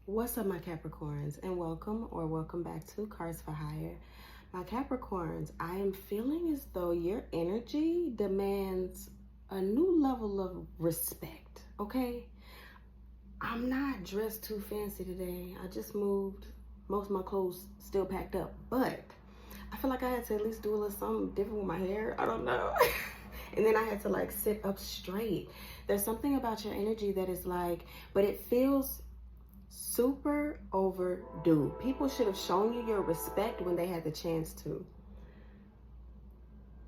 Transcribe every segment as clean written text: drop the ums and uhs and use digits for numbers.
What's up, my Capricorns, and welcome back to Cards for Hire. My Capricorns, I am feeling as though your energy demands a new level of respect, okay? I'm not dressed too fancy today. I just moved. Most of my clothes still packed up, but I feel like I had to at least do a little something different with my hair. I don't know. And then I had to like sit up straight. There's something about your energy that is like, but it feels super overdue. People should have shown you your respect when they had the chance to.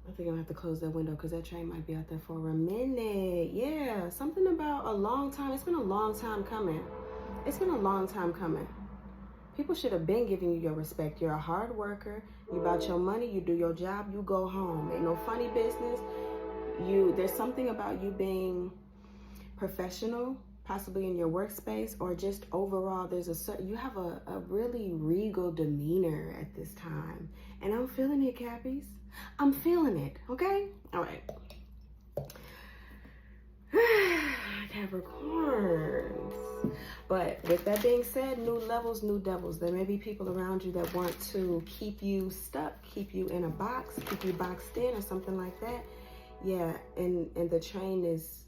I think I'm gonna have to close that window because that train might be out there for a minute. Yeah, something about a long time. It's been a long time coming. It's been a long time coming. People should have been giving you your respect. You're a hard worker. You about your money. You do your job. You go home. Ain't no funny business. There's something about you being professional, possibly in your workspace, or just overall, you have a really regal demeanor at this time. And I'm feeling it, Cappies. I'm feeling it, okay? All right. Capricorns. But with that being said, new levels, new devils. There may be people around you that want to keep you stuck, keep you in a box, keep you boxed in or something like that. Yeah, and the train is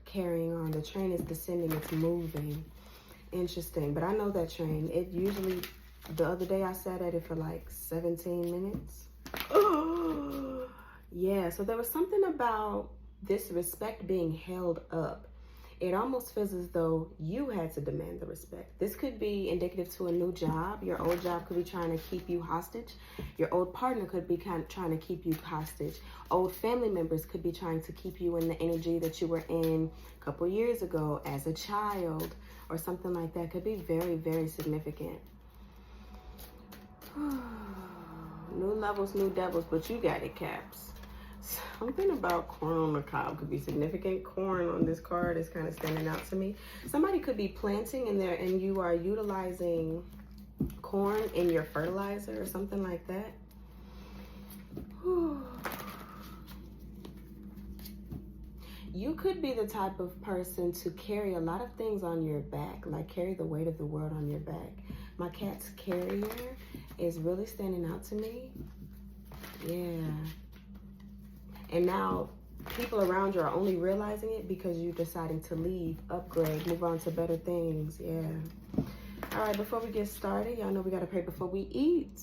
carrying on. The train is descending. It's moving. Interesting. But I know that train. It usually, the other day I sat at it for like 17 minutes. Oh, yeah. So there was something about this respect being held up. It almost feels as though you had to demand the respect. This could be indicative to a new job. Your old job could be trying to keep you hostage. Your old partner could be trying to keep you hostage. Old family members could be trying to keep you in the energy that you were in a couple years ago as a child or something like that. Could be very, very significant. New levels, new devils, but you got it, Caps. Something about corn on the cob could be significant. Corn on this card is kind of standing out to me. Somebody could be planting in there and you are utilizing corn in your fertilizer or something like that. You could be the type of person to carry a lot of things on your back, like carry the weight of the world on your back. My cat's carrier is really standing out to me. Yeah. And now people around you are only realizing it because you're deciding to leave, upgrade, move on to better things. Yeah. All right, before we get started, y'all know we got to pray before we eat.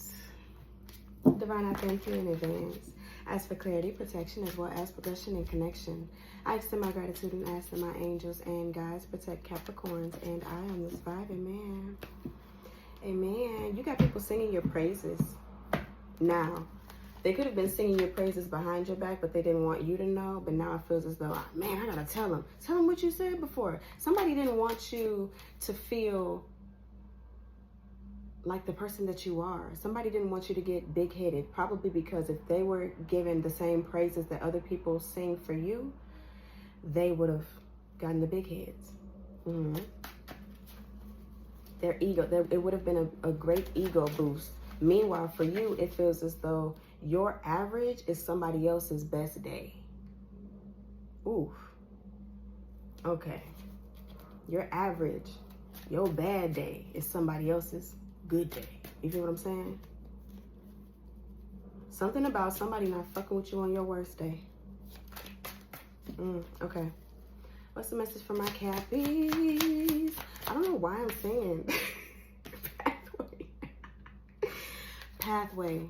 Divine, I thank you in advance. Ask for clarity, protection, as well as progression and connection. I extend my gratitude and ask that my angels and guides protect Capricorns and I on this vibe. Amen. Amen. You got people singing your praises now. They could have been singing your praises behind your back, but they didn't want you to know. But now it feels as though, oh, man, I gotta tell them. Tell them what you said before. Somebody didn't want you to feel like the person that you are. Somebody didn't want you to get big-headed, probably because if they were given the same praises that other people sing for you, they would have gotten the big heads. Their ego, it would have been a great ego boost. Meanwhile, for you, it feels as though your average is somebody else's best day. Oof. Okay. Your average, your bad day is somebody else's good day. You feel what I'm saying? Something about somebody not fucking with you on your worst day. Okay. What's the message for my Cappies? I don't know why I'm saying pathway.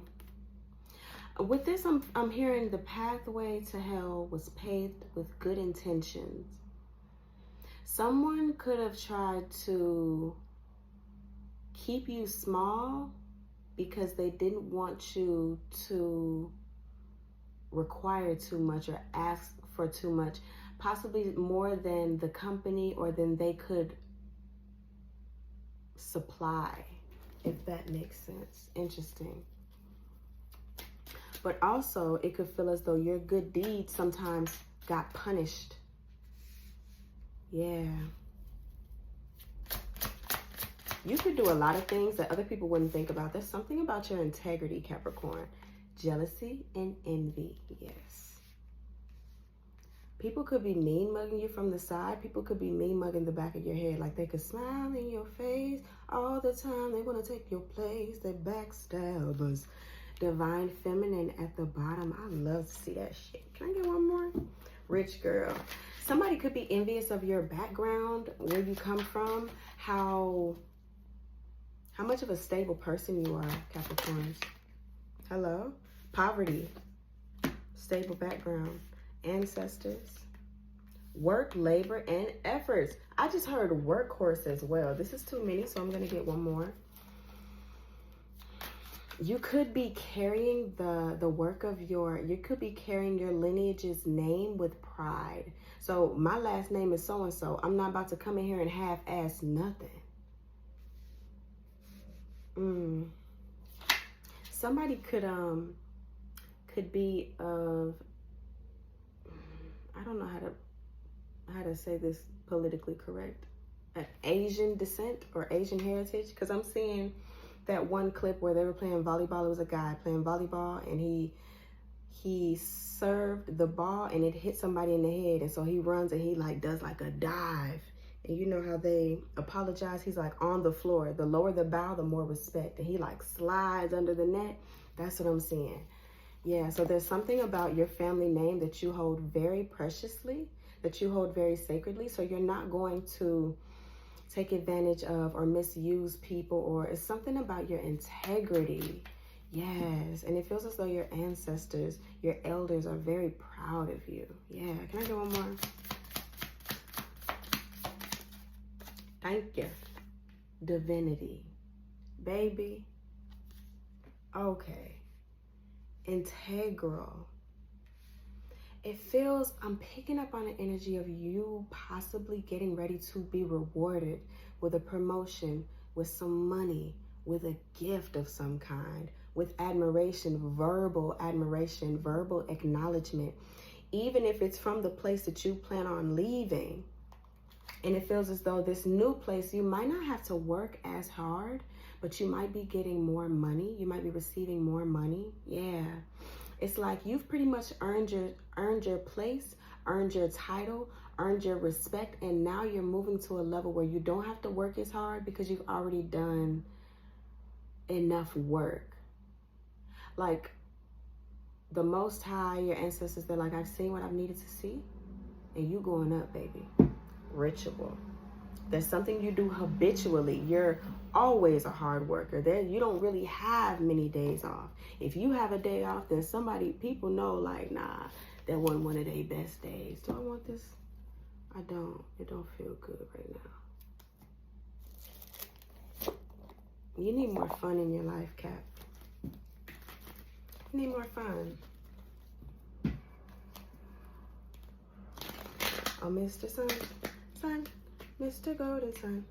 With this, I'm hearing the pathway to hell was paved with good intentions. Someone could have tried to keep you small because they didn't want you to require too much or ask for too much, possibly more than the company or than they could supply, if that makes sense. Interesting. But also, it could feel as though your good deeds sometimes got punished. Yeah. You could do a lot of things that other people wouldn't think about. There's something about your integrity, Capricorn. Jealousy and envy, yes. People could be mean mugging you from the side. People could be mean mugging the back of your head. Like they could smile in your face all the time. They want to take your place. They backstabbers. Divine feminine at the bottom. I love to see that shit. Can I get one more? Rich girl. Somebody could be envious of your background, where you come from, how much of a stable person you are, Capricorns. Hello? Poverty. Stable background. Ancestors. Work, labor, and efforts. I just heard workhorse as well. This is too many, so I'm going to get one more. You could be carrying the work of you could be carrying your lineage's name with pride. So my last name is so-and-so. I'm not about to come in here and half-ass nothing. Somebody could be of, I don't know how to say this politically correct, an Asian descent or Asian heritage, because I'm seeing that one clip where they were playing volleyball. It was a guy playing volleyball, and he served the ball and it hit somebody in the head, and so he runs and he like does like a dive. And you know how they apologize? He's like on the floor. The lower the bow, the more respect. And he like slides under the net. That's what I'm seeing. Yeah, so there's something about your family name that you hold very preciously, that you hold very sacredly. So you're not going to take advantage of or misuse people, or it's something about your integrity. Yes, and it feels as though your ancestors, your elders are very proud of you. Yeah, can I get one more? Thank you. Divinity. Baby. Okay. Integral. It feels, I'm picking up on an energy of you possibly getting ready to be rewarded with a promotion, with some money, with a gift of some kind, with admiration, verbal acknowledgement, even if it's from the place that you plan on leaving. And it feels as though this new place, you might not have to work as hard, but you might be getting more money. You might be receiving more money. Yeah. It's like you've pretty much earned your place, earned your title, earned your respect, and now you're moving to a level where you don't have to work as hard because you've already done enough work. Like the Most High, your ancestors, they're like, I've seen what I've needed to see, and you going up, baby. Ritual. There's something you do habitually. You're always a hard worker. You don't really have many days off. If you have a day off, then people know like, nah, that wasn't one of their best days. Do I want this? I don't. It don't feel good right now. You need more fun in your life, Cap. You need more fun. Oh, Mr. Sun, Mr. Golden Sun,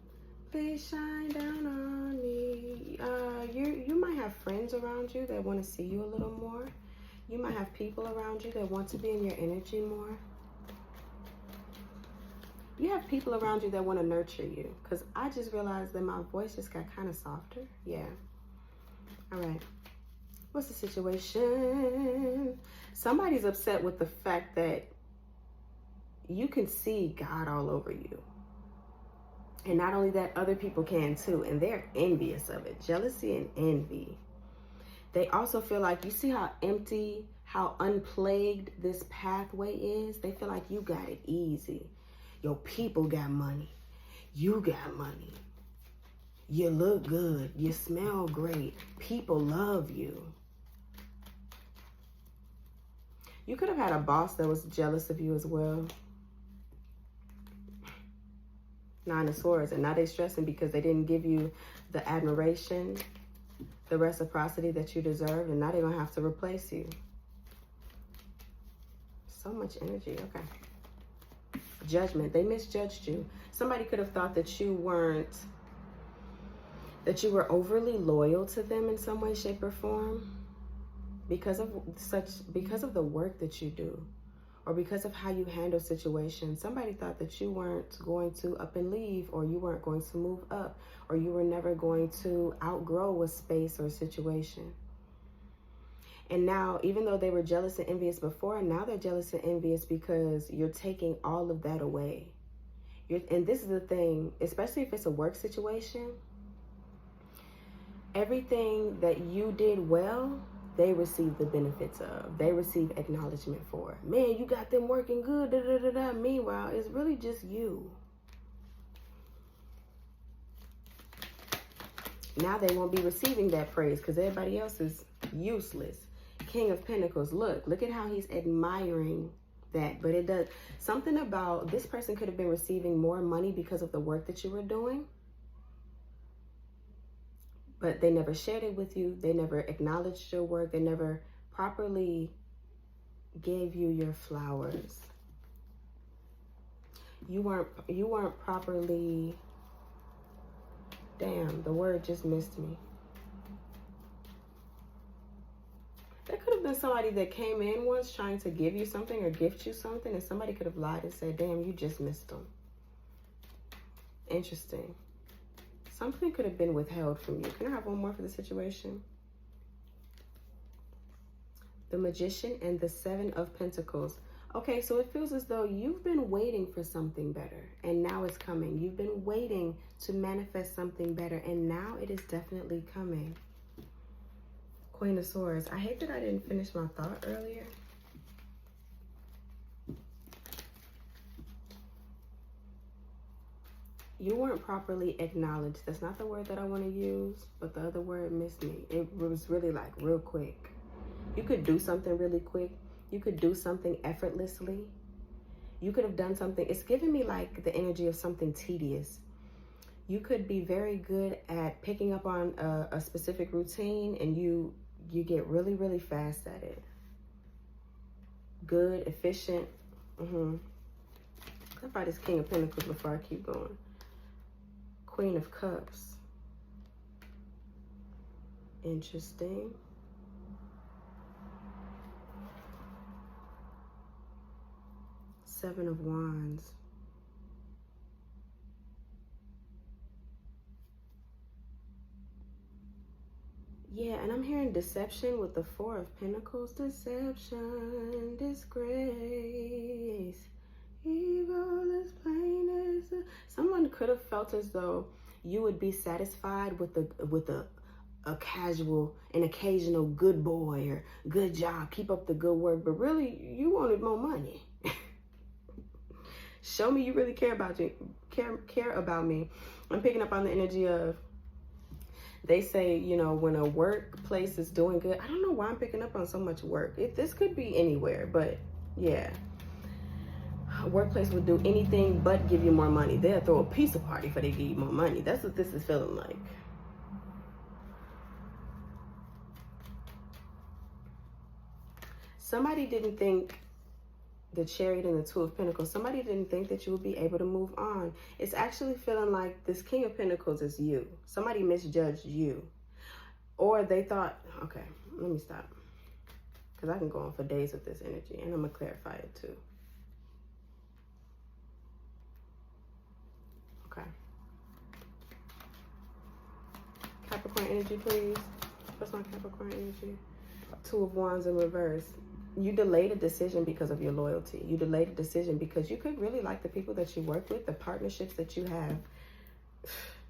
please shine down on me. You might have friends around you that want to see you a little more. You might have people around you that want to be in your energy more. You have people around you that want to nurture you. Because I just realized that my voice just got kind of softer. Yeah. All right. What's the situation? Somebody's upset with the fact that you can see God all over you. And not only that, other people can too. And they're envious of it. Jealousy and envy. They also feel like, you see how empty, how unplagued this pathway is? They feel like you got it easy. Your people got money. You got money. You look good. You smell great. People love you. You could have had a boss that was jealous of you as well. Nine of Swords, and now they're stressing because they didn't give you the admiration, the reciprocity that you deserve, and now they're gonna have to replace you. So much energy. Okay. Judgment. They misjudged you. Somebody could have thought that you were overly loyal to them in some way, shape, or form because of the work that you do. Or because of how you handle situations. Somebody thought that you weren't going to up and leave, or you weren't going to move up, or you were never going to outgrow a space or a situation. And now, even though they were jealous and envious before, now they're jealous and envious because you're taking all of that away. And this is the thing, especially if it's a work situation, everything that you did well, they receive the benefits of. They receive acknowledgement for. Man, you got them working good, da, da, da, da. Meanwhile, it's really just you. Now they won't be receiving that praise because everybody else is useless. King of Pentacles, look at how he's admiring that. But it does something about this person could have been receiving more money because of the work that you were doing. But they never shared it with you. They never acknowledged your work. They never properly gave you your flowers. You weren't properly, damn, the word just missed me. There could have been somebody that came in once trying to give you something or gift you something, and somebody could have lied and said, damn, you just missed them. Interesting. Something could have been withheld from you. Can I have one more for the situation? The Magician and the Seven of Pentacles. Okay, so it feels as though you've been waiting for something better, and now it's coming. You've been waiting to manifest something better, and now it is definitely coming. Queen of Swords. I hate that I didn't finish my thought earlier. You weren't properly acknowledged. That's not the word that I want to use, but the other word missed me. It was really like real quick. You could do something really quick. You could do something effortlessly. You could have done something. It's giving me like the energy of something tedious. You could be very good at picking up on a specific routine, and you get really, really fast at it. Good, efficient. Clarify this King of Pentacles before I keep going. Queen of Cups. Interesting. Seven of Wands. Yeah, and I'm hearing deception with the Four of Pentacles. Deception, disgrace, evil is plain as the... Someone could have felt as though you would be satisfied with a casual, an occasional good boy or good job, keep up the good work, but really you wanted more money. Show me you really care about care about me. I'm picking up on the energy of, they say, you know, when a workplace is doing good. I don't know why I'm picking up on so much work. This could be anywhere, but yeah. A workplace would do anything but give you more money. They'll throw a pizza party for they give you more money. That's what this is feeling like. Somebody didn't think, the Chariot and the Two of Pentacles, somebody didn't think that you would be able to move on. It's actually feeling like this King of Pentacles is you. Somebody misjudged you. Or they thought, okay, let me stop. Because I can go on for days with this energy, and I'm going to clarify it too. Okay. Capricorn energy, please. What's my Capricorn energy? Two of Wands in reverse. You delayed a decision because of your loyalty. You delayed a decision because you could really like the people that you work with, the partnerships that you have.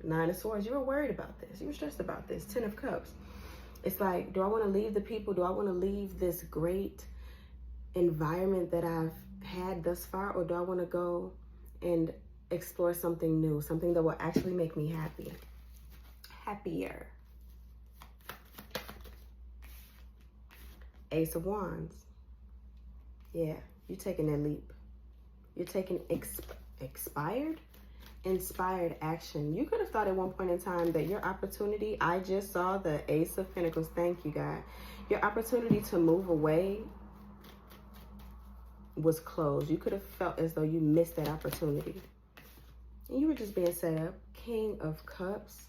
Nine of Swords, you were worried about this. You were stressed about this. Ten of Cups. It's like, do I want to leave the people? Do I want to leave this great environment that I've had thus far? Or do I want to go and explore something new? Something that will actually make me happy. Happier. Ace of Wands. Yeah, you're taking that leap. You're taking inspired action. You could have thought at one point in time that your opportunity, I just saw the Ace of Pentacles. Thank you, God. Your opportunity to move away was closed. You could have felt as though you missed that opportunity. And you were just being set up. King of Cups.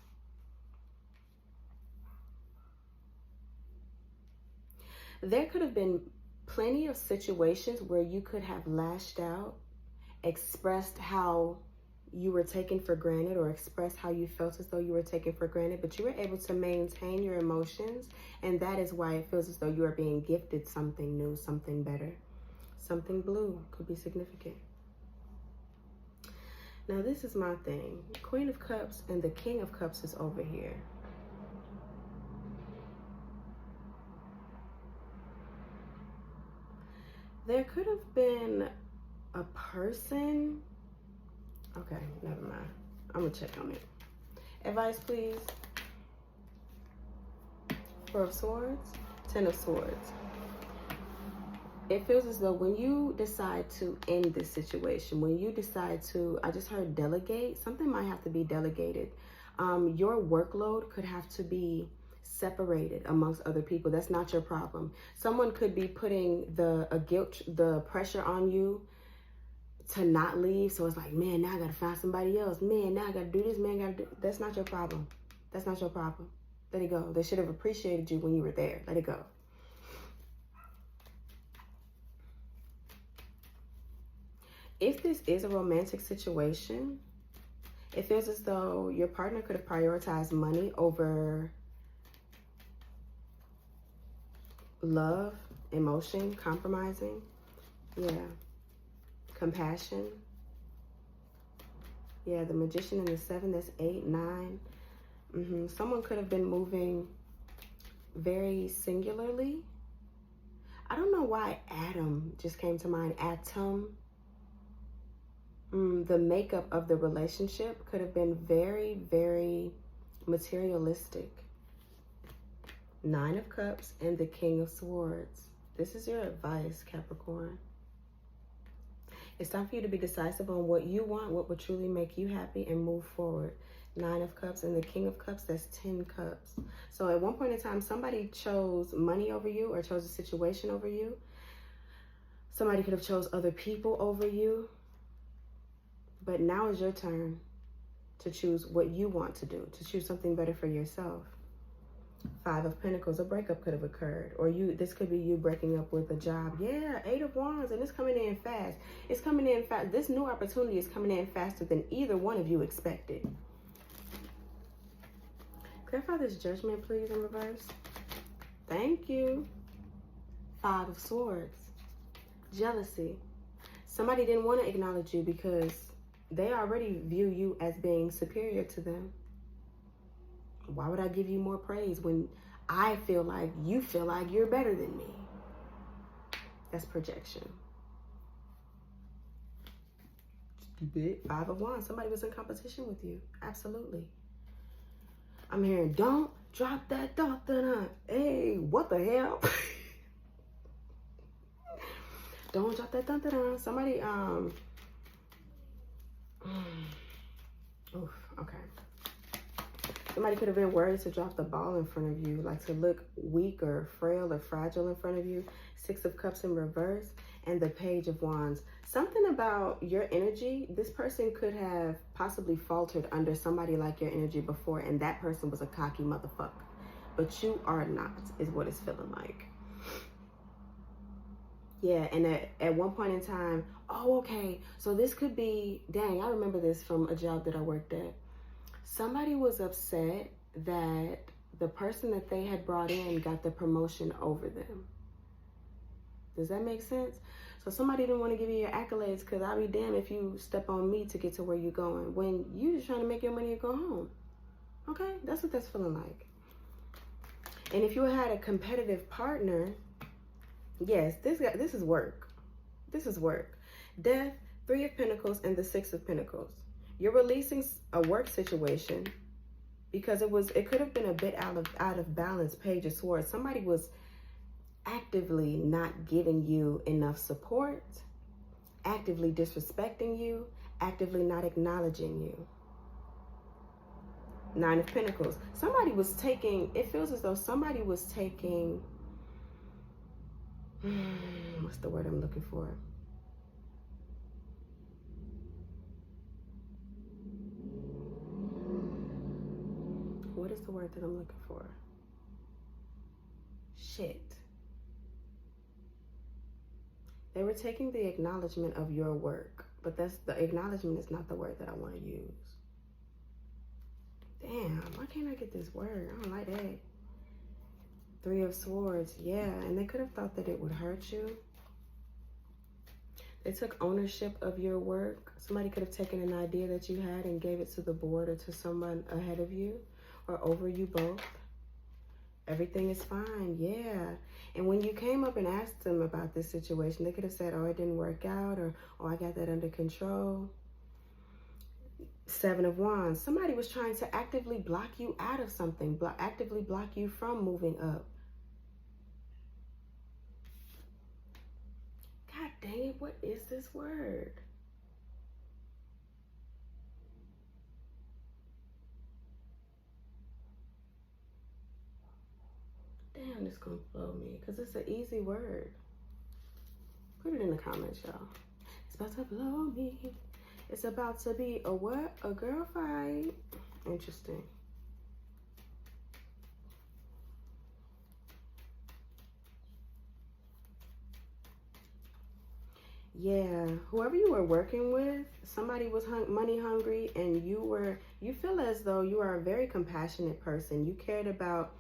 There could have been plenty of situations where you could have lashed out, expressed how you were taken for granted, or express how you felt as though you were taken for granted, but you were able to maintain your emotions, and that is why it feels as though you are being gifted something new, something better. Something blue could be significant. Now this is my thing. Queen of Cups and the King of Cups is over here. There could have been a person. Okay, never mind. I'm gonna check on it. Advice, please. Four of Swords, Ten of Swords. It feels as though when you decide to end this situation, when you decide to, I just heard delegate, something might have to be delegated. Your workload could have to be separated amongst other people. That's not your problem. Someone could be putting the pressure on you to not leave. So it's like, man, now I gotta find somebody else. Man, now I gotta do this. Man, I gotta do. That's not your problem. That's not your problem. Let it go. They should have appreciated you when you were there. Let it go. If this is a romantic situation, it feels as though your partner could have prioritized money over love, emotion, compromising. Yeah. Compassion. Yeah, the Magician and the 7, that's 8, 9. Someone could have been moving very singularly. I don't know why Adam just came to mind. Atom. The makeup of the relationship could have been very, very materialistic. 9 of Cups and the King of Swords. This is your advice, Capricorn. It's time for you to be decisive on what you want, what would truly make you happy, and move forward. 9 of Cups and the King of Cups, that's 10 cups. So at one point in time, somebody chose money over you or chose a situation over you. Somebody could have chose other people over you. But now is your turn to choose what you want to do, to choose something better for yourself. 5 of Pentacles, a breakup could have occurred. Or this could be you breaking up with a job. Yeah, 8 of Wands, and it's coming in fast. It's coming in fast. This new opportunity is coming in faster than either one of you expected. Clarify this Judgment, please, in reverse. Thank you. 5 of Swords, jealousy. Somebody didn't want to acknowledge you because they already view you as being superior to them. Why would I give you more praise when I feel like you feel like you're better than me? That's projection. Stupid. 5 of Wands. Somebody was in competition with you. Absolutely. I'm hearing, don't drop that da-da-da. Hey, what the hell? Don't drop that da-da-da. Somebody, oof, okay. Somebody could have been worried to drop the ball in front of you, like to look weak or frail or fragile in front of you. 6 of Cups in reverse and the Page of Wands. Something about your energy, this person could have possibly faltered under somebody like your energy before, and that person was a cocky motherfucker. But you are not, is what it's feeling like. Yeah, and at one point in time, oh, okay, so this could be, dang, I remember this from a job that I worked at. Somebody was upset that the person that they had brought in got the promotion over them. Does that make sense? So somebody didn't want to give you your accolades because I'll be damned if you step on me to get to where you're going when you're just trying to make your money and go home. Okay, that's what that's feeling like. And if you had a competitive partner, yes, this is work. This is work. Death, 3 of Pentacles, and the 6 of Pentacles. You're releasing a work situation because it could have been a bit out of balance. Page of Swords. Somebody was actively not giving you enough support, actively disrespecting you, actively not acknowledging you. 9 of Pentacles. Somebody was taking, it feels as though somebody was taking, what's the word I'm looking for? What is the word that I'm looking for? Shit. They were taking the acknowledgement of your work But that's the acknowledgement is not the word that I want to use. Damn, why can't I get this word? I don't like that. 3 of Swords, yeah. And they could have thought that it would hurt you. They took ownership of your work. Somebody could have taken an idea that you had and gave it to the board or to someone ahead of you or over you both. Everything is fine, yeah. And when you came up and asked them about this situation, they could have said, oh, it didn't work out, or, oh, I got that under control. 7 of Wands. Somebody was trying to actively block you out of something, actively block you from moving up. God dang it, what is this word? Damn, this gonna blow me, because it's an easy word. Put it in the comments, y'all. It's about to blow me. It's about to be a what? A girl fight. Interesting. Yeah, whoever you were working with, somebody was money hungry, and you feel as though you are a very compassionate person. You cared about,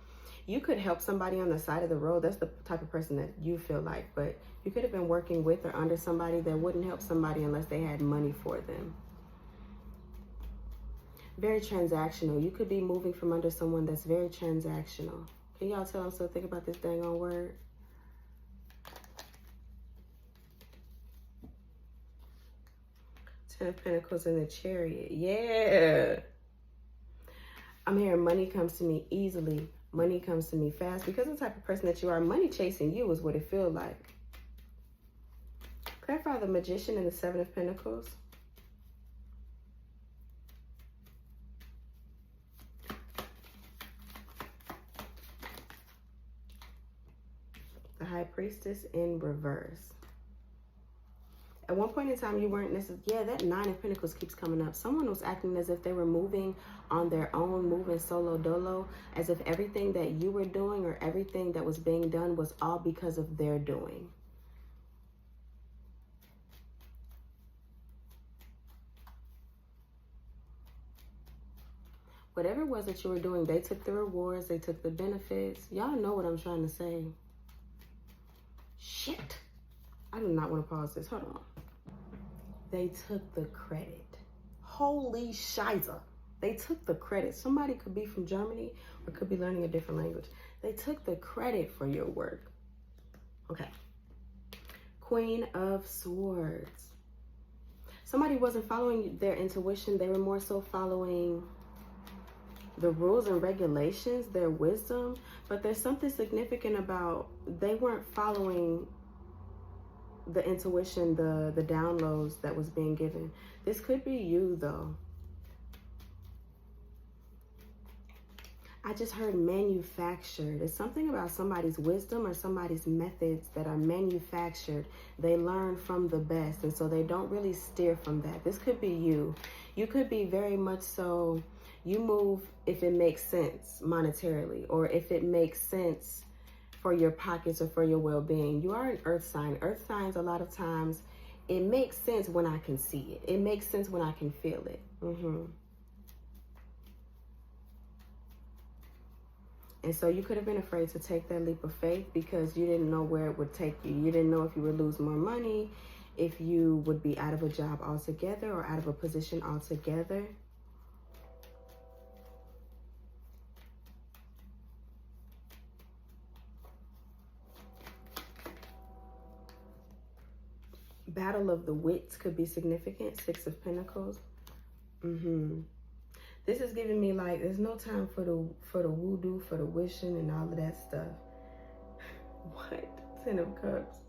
you could help somebody on the side of the road. That's the type of person that you feel like, but you could have been working with or under somebody that wouldn't help somebody unless they had money for them. Very transactional. You could be moving from under someone that's very transactional. Can y'all tell I'm still thinking about this dang on word? Ten of Pentacles in the Chariot. Yeah. I'm hearing money comes to me easily. Money comes to me fast. Because of the type of person that you are, money chasing you is what it feels like. Clarify the Magician and the 7 of Pentacles. The High Priestess in reverse. At one point in time, you weren't necessarily, yeah, that 9 of Pentacles keeps coming up. Someone was acting as if they were moving on their own, moving solo dolo, as if everything that you were doing or everything that was being done was all because of their doing. Whatever it was that you were doing, they took the rewards, they took the benefits. Y'all know what I'm trying to say. Shit. I do not want to pause this. Hold on. They took the credit. Holy shiza. They took the credit. Somebody could be from Germany or could be learning a different language. They took the credit for your work. Okay. Queen of Swords. Somebody wasn't following their intuition. They were more so following the rules and regulations, their wisdom. But there's something significant about they weren't following the intuition, the downloads that was being given. This could be you, though. I just heard manufactured. It's something about somebody's wisdom or somebody's methods that are manufactured. They learn from the best, and so they don't really steer from that. This could be you. You could be very much so, you move if it makes sense monetarily, or if it makes sense for your pockets or for your well-being. You are an earth sign. Earth signs, a lot of times, it makes sense when I can see it. It makes sense when I can feel it. And so you could have been afraid to take that leap of faith because you didn't know where it would take you. You didn't know if you would lose more money, if you would be out of a job altogether or out of a position altogether. Battle of the Wits could be significant. 6 of Pentacles. This is giving me like, there's no time for the voodoo, for the wishing and all of that stuff. What? 10 of Cups.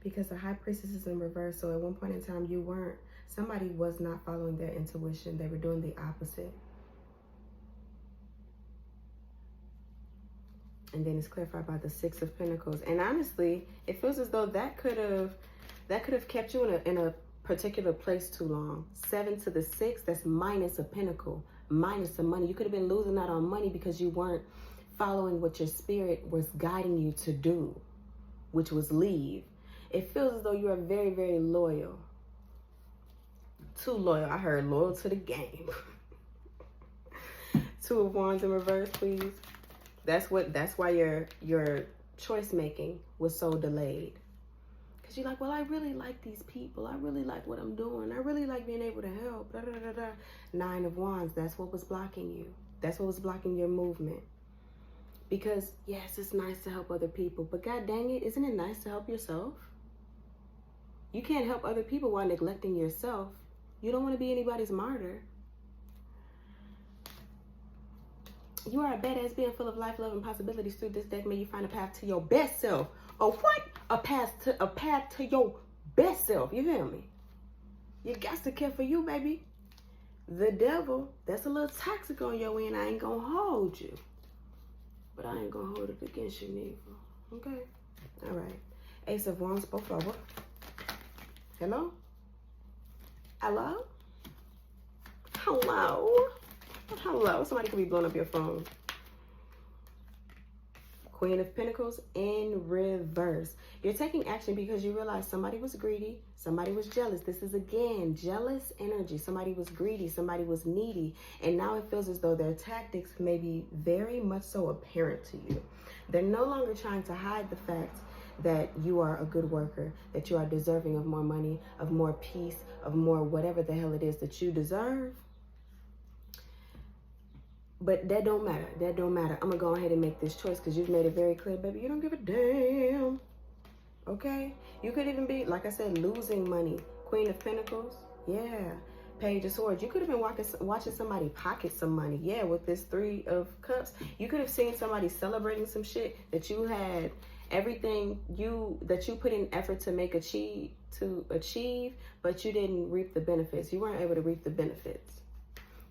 Because the High Priestess is in reverse. So at one point in time, somebody was not following their intuition. They were doing the opposite. And then it's clarified by the 6 of Pentacles. And honestly, it feels as though that could have kept you in a particular place too long. 7 to the 6, that's minus a pentacle, minus some money. You could have been losing out on money because you weren't following what your spirit was guiding you to do, which was leave. It feels as though you are very, very loyal. Too loyal. I heard loyal to the game. Two of Wands in reverse, please. That's why your choice making was so delayed. Because you're like, well, I really like these people. I really like what I'm doing. I really like being able to help. Da, da, da, da. Nine of Wands, that's what was blocking you. That's what was blocking your movement. Because, yes, it's nice to help other people. But God dang it, isn't it nice to help yourself? You can't help other people while neglecting yourself. You don't want to be anybody's martyr. You are a badass being full of life, love, and possibilities. Through this deck, may you find a path to your best self. A what? A path to your best self. You feel me? You got to care for you, baby. The devil, that's a little toxic on your end. I ain't gonna hold you. But I ain't gonna hold it against you neither. Okay? All right. Ace of Wands, both over. Hello? Hello? Hello? Hello? Somebody could be blowing up your phone. Queen of Pentacles in reverse. You're taking action because you realize somebody was greedy. Somebody was jealous. This is, again, jealous energy. Somebody was greedy. Somebody was needy. And now it feels as though their tactics may be very much so apparent to you. They're no longer trying to hide the fact that you are a good worker, that you are deserving of more money, of more peace, of more whatever the hell it is that you deserve. But that don't matter. That don't matter. I'm going to go ahead and make this choice because you've made it very clear, baby. You don't give a damn. Okay? You could even be, like I said, losing money. Queen of Pentacles. Yeah. Page of Swords. You could have been watching somebody pocket some money. Yeah, with this Three of Cups. You could have seen somebody celebrating some shit that you had everything that you put in effort to achieve, but you didn't reap the benefits. You weren't able to reap the benefits.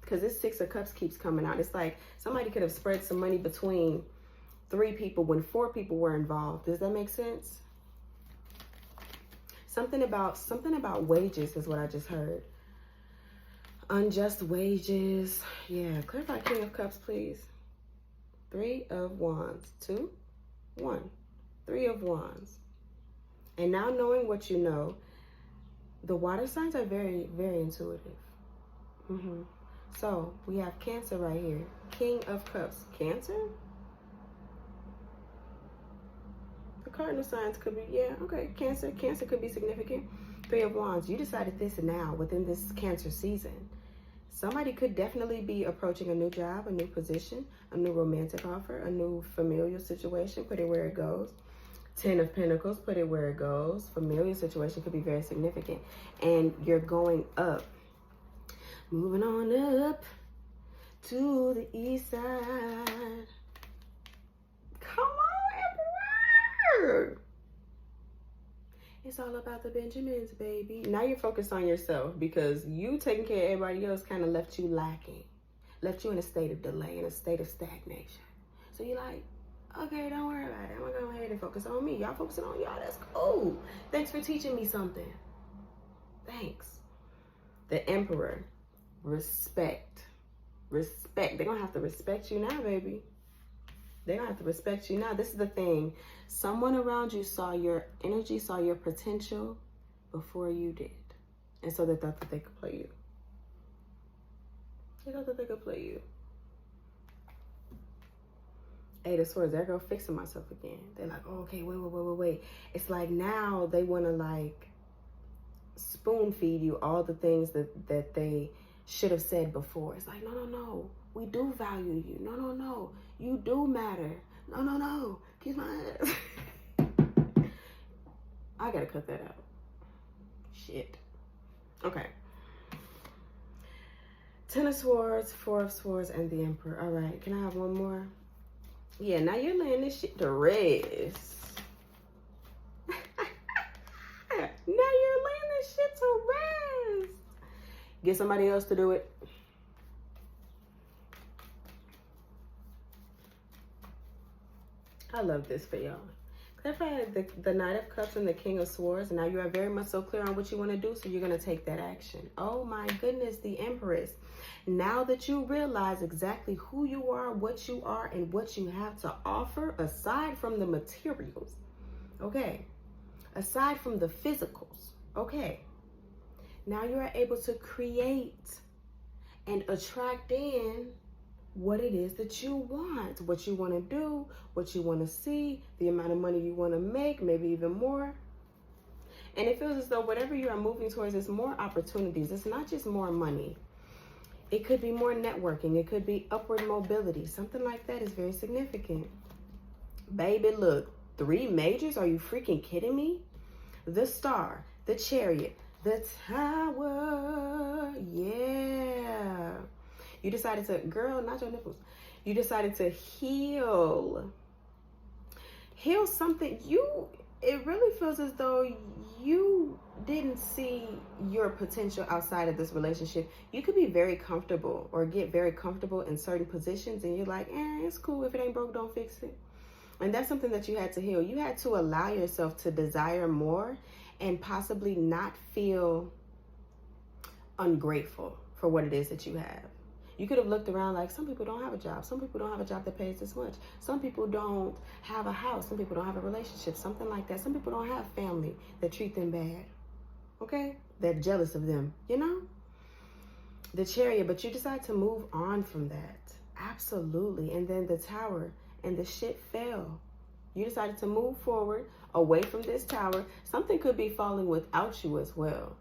Because this Six of Cups keeps coming out. It's like somebody could have spread some money between 3 people when 4 people were involved. Does that make sense? Something about wages is what I just heard. Unjust wages. Yeah, clarify King of Cups, please. 3 of Wands. 2, 1. 3 of Wands. And now knowing what you know, the water signs are very, very intuitive. So we have Cancer right here. King of Cups. Cancer? The cardinal signs could be, yeah, okay. Cancer could be significant. 3 of Wands. You decided this now within this Cancer season. Somebody could definitely be approaching a new job, a new position, a new romantic offer, a new familial situation. Put it where it goes. 10 of Pentacles. Put it where it goes. Familial situation could be very significant. And you're going up. Moving on up to the east side. Come on, Emperor! It's all about the Benjamins, baby. Now you're focused on yourself because you taking care of everybody else kind of left you lacking. Left you in a state of delay, in a state of stagnation. So you're like, okay, don't worry about it. I'm going to go ahead and focus on me. Y'all focusing on y'all. That's cool. Thanks for teaching me something. Thanks. The Emperor. Respect. Respect. They're going to have to respect you now, baby. They're going to have to respect you now. This is the thing. Someone around you saw your energy, saw your potential before you did. And so they thought that they could play you. They thought that they could play you. 8 of Swords. There I go fixing myself again. They're like, oh, okay, wait. It's like now they want to like spoon feed you all the things that they should have said before. It's like, no. We do value you. No. You do matter. No. Kiss my ass. I gotta cut that out. Shit. Okay. 10 of Swords, 4 of Swords, and the Emperor. All right. Can I have one more? Yeah, now you're laying this shit to rest. Now you're laying this shit to rest. Get somebody else to do it. I love this for y'all. Clarify the Knight of Cups and the King of Swords. Now you are very much so clear on what you want to do, so you're going to take that action. Oh my goodness, the Empress. Now that you realize exactly who you are, and what you have to offer, aside from the materials, okay, aside from the physicals, okay, now you are able to create and attract in what it is that you want, what you want to do, what you want to see, the amount of money you want to make, maybe even more. And it feels as though whatever you are moving towards is more opportunities. It's not just more money. It could be more networking. It could be upward mobility. Something like that is very significant. Baby, look, 3 majors? Are you freaking kidding me? The Star, the Chariot, the Tower. Yeah. You decided to, girl, not your nipples. You decided to heal something. It really feels as though you didn't see your potential outside of this relationship. You could be very comfortable or get very comfortable in certain positions, and you're like, it's cool. If it ain't broke, don't fix it. And that's something that you had to heal. You had to allow yourself to desire more and possibly not feel ungrateful for what it is that you have. You could have looked around like, some people don't have a job. Some people don't have a job that pays this much. Some people don't have a house. Some people don't have a relationship, something like that. Some people don't have family that treat them bad, okay? They're jealous of them, you know? The Chariot, but you decide to move on from that. Absolutely. And then the Tower, and the shit fell. You decided to move forward away from this tower. Something could be falling without you as well.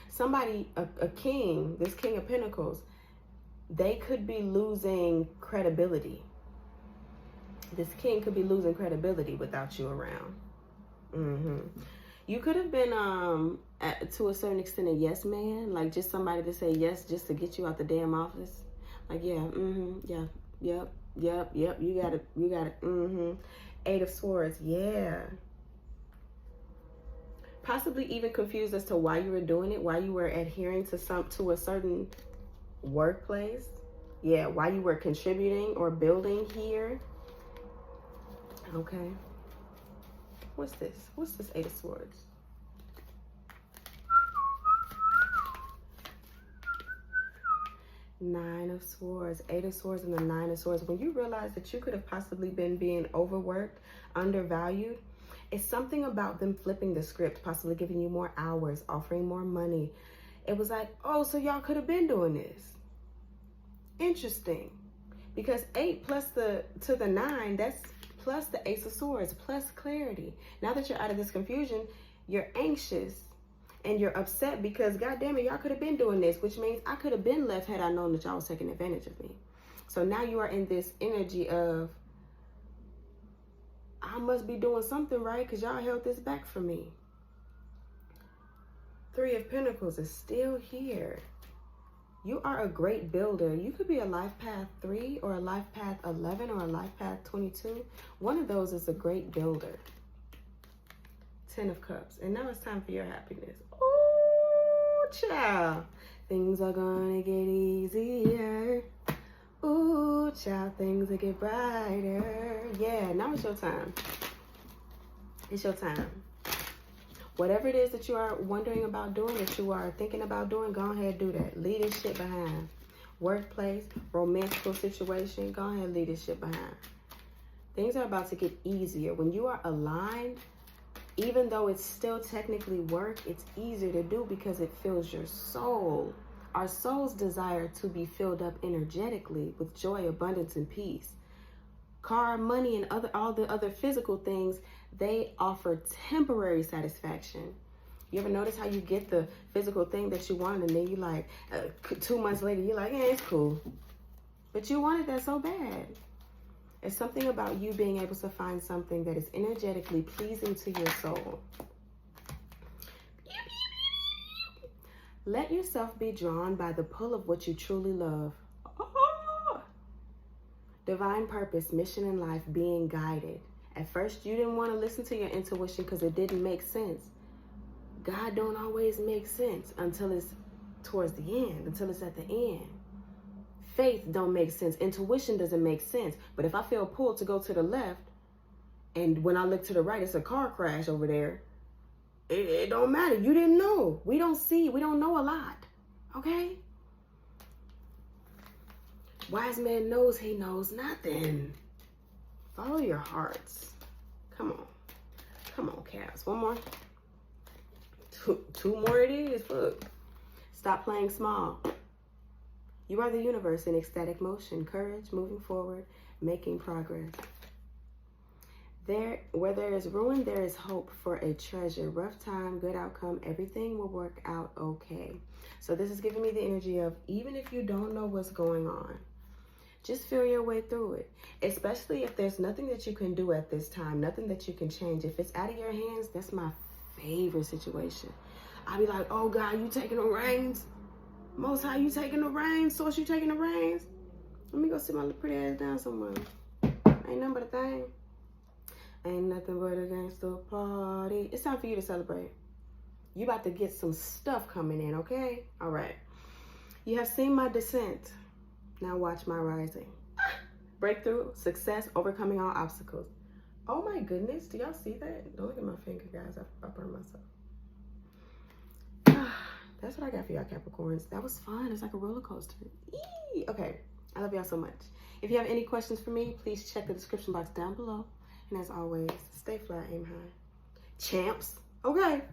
Somebody, a king, this King of Pentacles, they could be losing credibility. This king could be losing credibility without you around. You could have been, to a certain extent, a yes man. Like just somebody to say yes just to get you out the damn office. Like, yeah, yeah, yep, you got it, 8 of Swords, yeah. Possibly even confused as to why you were doing it, why you were adhering to a certain workplace, yeah, why you were contributing or building here. Okay, what's this 8 of Swords? Nine of Swords, 8 of Swords, and the 9 of Swords. When you realize that you could have possibly been being overworked, undervalued, it's something about them flipping the script, possibly giving you more hours, offering more money. It was like, oh, so y'all could have been doing this. Interesting. Because 8 plus the 9, that's plus the Ace of Swords, plus clarity. Now that you're out of this confusion, you're anxious and you're upset because, God damn it, y'all could have been doing this, which means I could have been left had I known that y'all was taking advantage of me. So now you are in this energy of, I must be doing something right because y'all held this back from me. 3 of Pentacles is still here. You are a great builder. You could be a life path 3 or a life path 11 or a life path 22. One of those is a great builder. 10 of Cups. And now it's time for your happiness. Oh, child. Things are gonna get easier. Ooh, child, things will get brighter. Yeah, now it's your time. It's your time. Whatever it is that you are wondering about doing, that you are thinking about doing, go ahead and do that. Leave this shit behind. Workplace, romantical situation, go ahead and leave this shit behind. Things are about to get easier. When you are aligned, even though it's still technically work, it's easier to do because it fills your soul. Our souls desire to be filled up energetically with joy, abundance, and peace. Car, money, and all the other physical things, they offer temporary satisfaction. You ever notice how you get the physical thing that you want, and then you like 2 months later, you're like, yeah, it's cool. But you wanted that so bad. It's something about you being able to find something that is energetically pleasing to your soul. Let yourself be drawn by the pull of what you truly love. Oh. Divine purpose, mission in life, being guided. At first, you didn't want to listen to your intuition because it didn't make sense. God don't always make sense until it's towards the end, until it's at the end. Faith don't make sense. Intuition doesn't make sense. But if I feel pulled to go to the left, And when I look to the right, it's a car crash over there. It don't matter. You didn't know. We don't see. We don't know a lot. Okay? Wise man knows he knows nothing. Follow your hearts. Come on. Come on, Caps. One more. Two more it is. Look. Stop playing small. You are the universe in ecstatic motion. Courage, moving forward, making progress. Where there is ruin, there is hope for a treasure. Rough time, good outcome. Everything will work out okay. So this is giving me the energy of, even if you don't know what's going on, just feel your way through it. Especially if there's nothing that you can do at this time, nothing that you can change. If it's out of your hands, that's my favorite situation. I'll be like, oh God, you taking the reins? Most High, you taking the reins? Source, you taking the reins? Let me go sit my pretty ass down somewhere. Ain't nothing but a thing. Ain't nothing but a gangsta party. It's time for you to celebrate. You about to get some stuff coming in, okay? All right. You have seen my descent. Now watch my rising. Breakthrough, success, overcoming all obstacles. Oh my goodness, do y'all see that? Don't look at my finger, guys. I burned myself. That's what I got for y'all, Capricorns. That was fun. It's like a roller coaster. Eee! Okay, I love y'all so much. If you have any questions for me, please check the description box down below. And as always, stay fly, aim high. Champs. Okay.